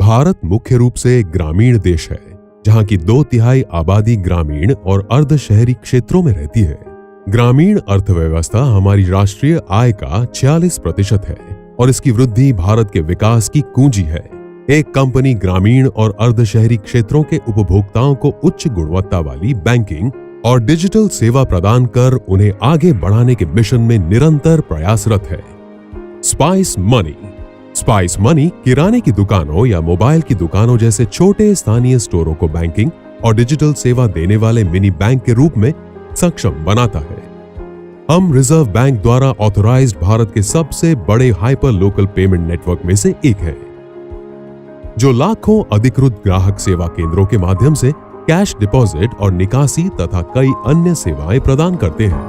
भारत मुख्य रूप से एक ग्रामीण देश है, जहां की 2/3 आबादी ग्रामीण और अर्ध शहरी क्षेत्रों में रहती है। ग्रामीण अर्थव्यवस्था हमारी राष्ट्रीय आय का 46% है और इसकी वृद्धि भारत के विकास की कुंजी है। एक कंपनी ग्रामीण और अर्ध शहरी क्षेत्रों के उपभोक्ताओं को उच्च गुणवत्ता वाली बैंकिंग और डिजिटल सेवा प्रदान कर उन्हें आगे बढ़ाने के मिशन में निरंतर प्रयासरत है। स्पाइस मनी किराने की दुकानों या मोबाइल की दुकानों जैसे छोटे स्थानीय स्टोरों को बैंकिंग और डिजिटल सेवा देने वाले मिनी बैंक के रूप में सक्षम बनाता है। हम रिजर्व बैंक द्वारा ऑथराइज्ड भारत के सबसे बड़े हाइपर लोकल पेमेंट नेटवर्क में से एक है, जो लाखों अधिकृत ग्राहक सेवा केंद्रों के माध्यम से कैश डिपॉजिट और निकासी तथा कई अन्य सेवाएं प्रदान करते हैं।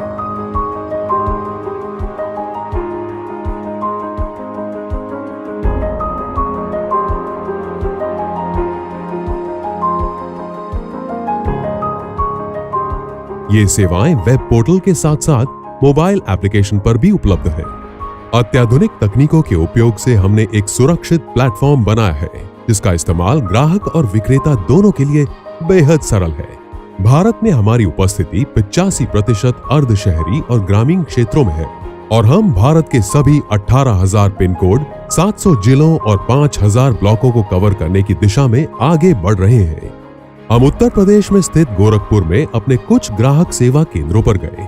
ये सेवाएं वेब पोर्टल के साथ साथ मोबाइल एप्लीकेशन पर भी उपलब्ध है। अत्याधुनिक तकनीकों के उपयोग से हमने एक सुरक्षित प्लेटफॉर्म बनाया है, जिसका इस्तेमाल ग्राहक और विक्रेता दोनों के लिए बेहद सरल है। भारत में हमारी उपस्थिति 85% अर्ध शहरी और ग्रामीण क्षेत्रों में है और हम भारत के सभी 18,000 पिन कोड, 700 जिलों और 5,000 ब्लॉकों को कवर करने की दिशा में आगे बढ़ रहे हैं। हम उत्तर प्रदेश में स्थित गोरखपुर में अपने कुछ ग्राहक सेवा केंद्रों पर गए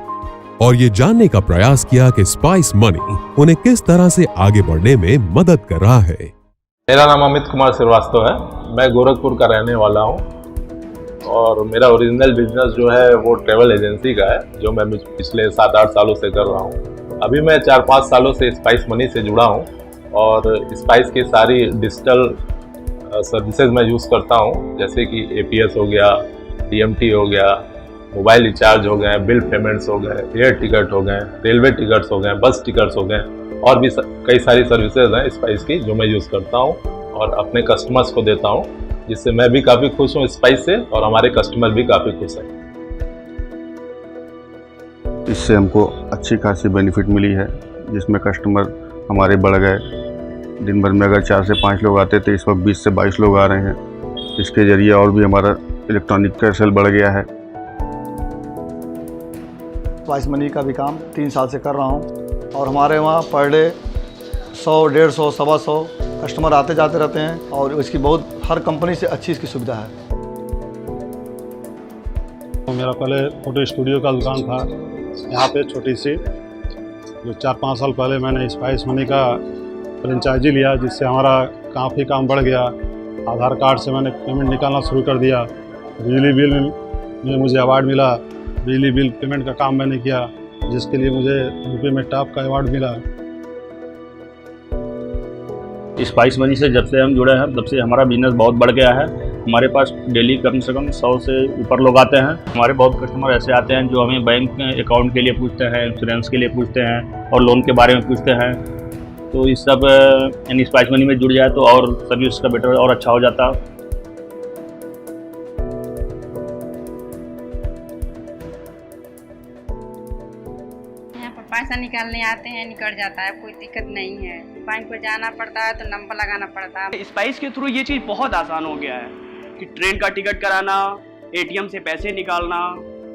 और ये जानने का प्रयास किया कि स्पाइस मनी उन्हें किस तरह से आगे बढ़ने में मदद कर रहा है। मेरा नाम अमित कुमार श्रीवास्तव है। मैं गोरखपुर का रहने वाला हूँ और मेरा ओरिजिनल बिजनेस जो है वो ट्रैवल एजेंसी का है, जो मैं पिछले 7-8 सालों से कर रहा हूँ। अभी मैं 4-5 सालों से स्पाइस मनी से जुड़ा हूँ और स्पाइस की सारी डिजिटल सर्विसेज मैं यूज़ करता हूँ, जैसे कि APS हो गया, DMT हो गया, मोबाइल रिचार्ज हो गए, बिल पेमेंट्स हो गए, एयर टिकट हो गए, रेलवे टिकट्स हो गए, बस टिकट्स हो गए और भी कई सारी सर्विसेज हैं स्पाइस की जो मैं यूज़ करता हूँ और अपने कस्टमर्स को देता हूँ, जिससे मैं भी काफ़ी खुश हूँ स्पाइस से और हमारे कस्टमर भी काफ़ी खुश हैं। इससे हमको अच्छी खासी बेनिफिट मिली है, जिसमें कस्टमर हमारे बढ़ गए। दिन भर में अगर 4 से 5 लोग आते थे, इस वक्त 20 से 22 लोग आ रहे हैं। इसके जरिए और भी हमारा इलेक्ट्रॉनिक का सेल बढ़ गया है। स्पाइस मनी का भी काम 3 साल से कर रहा हूँ और हमारे वहाँ पर डे 100, 150, 125 कस्टमर आते जाते रहते हैं और इसकी बहुत हर कंपनी से अच्छी इसकी सुविधा है। मेरा पहले फोटो स्टूडियो का दुकान था यहाँ पे छोटी सी, जो 4-5 साल पहले मैंने स्पाइस मनी का फ्रेंचाइजी लिया, जिससे हमारा काफ़ी काम बढ़ गया। आधार कार्ड से मैंने पेमेंट निकालना शुरू कर दिया। बिजली बिल में मुझे अवार्ड मिला, बिजली बिल पेमेंट का काम मैंने किया, जिसके लिए मुझे यूपी में टॉप का अवार्ड मिला। स्पाइस मनी से जब से हम जुड़े हैं तब से हमारा बिजनेस बहुत बढ़ गया है। हमारे पास डेली कम से कम 100 से ऊपर लोग आते हैं। हमारे बहुत कस्टमर ऐसे आते हैं जो हमें बैंक अकाउंट के लिए पूछते हैं, इंश्योरेंस के लिए पूछते हैं और लोन के बारे में पूछते हैं। तो इस सब यानी स्पाइस मनी में जुड़ जाए तो और सर्विस का बेटर और अच्छा हो जाता। यहाँ पर पैसा निकालने आते हैं, निकल जाता है, कोई दिक्कत नहीं है। बैंक पर जाना पड़ता है तो नंबर लगाना पड़ता है। स्पाइस के थ्रू ये चीज़ बहुत आसान हो गया है कि ट्रेन का टिकट कराना, ATM से पैसे निकालना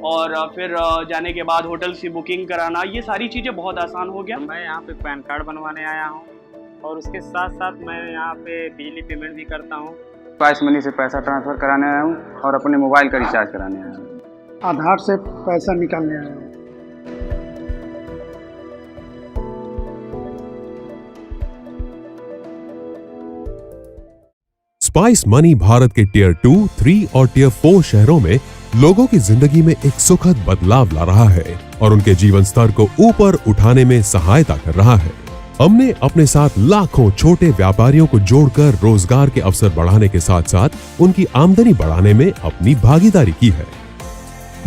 और फिर जाने के बाद होटल की बुकिंग कराना, ये सारी चीज़ें बहुत आसान हो गया। मैं यहाँ पे पैन कार्ड बनवाने आया हूँ और उसके साथ साथ मैं यहाँ पे बिजली पेमेंट भी करता हूँ। स्पाइस मनी से पैसा ट्रांसफ़र कराने आया हूँ और अपने मोबाइल का रिचार्ज कराने आया हूँ। आधार से पैसा निकालने आया हूँ। स्पाइस मनी भारत के टियर 2, 3 और टियर 4 शहरों में लोगों की जिंदगी में एक सुखद बदलाव ला रहा है और उनके जीवन स्तर को ऊपर उठाने में सहायता कर रहा है। हमने अपने साथ लाखों छोटे व्यापारियों को जोड़कर रोजगार के अवसर बढ़ाने के साथ साथ उनकी आमदनी बढ़ाने में अपनी भागीदारी की है।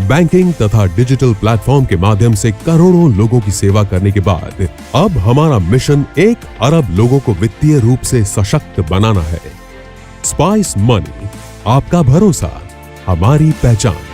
बैंकिंग तथा डिजिटल प्लेटफॉर्म के माध्यम से करोड़ों लोगों की सेवा करने के बाद अब हमारा मिशन 1 अरब लोगों को वित्तीय रूप से सशक्त बनाना है। स्पाइस मनी, आपका भरोसा, हमारी पहचान।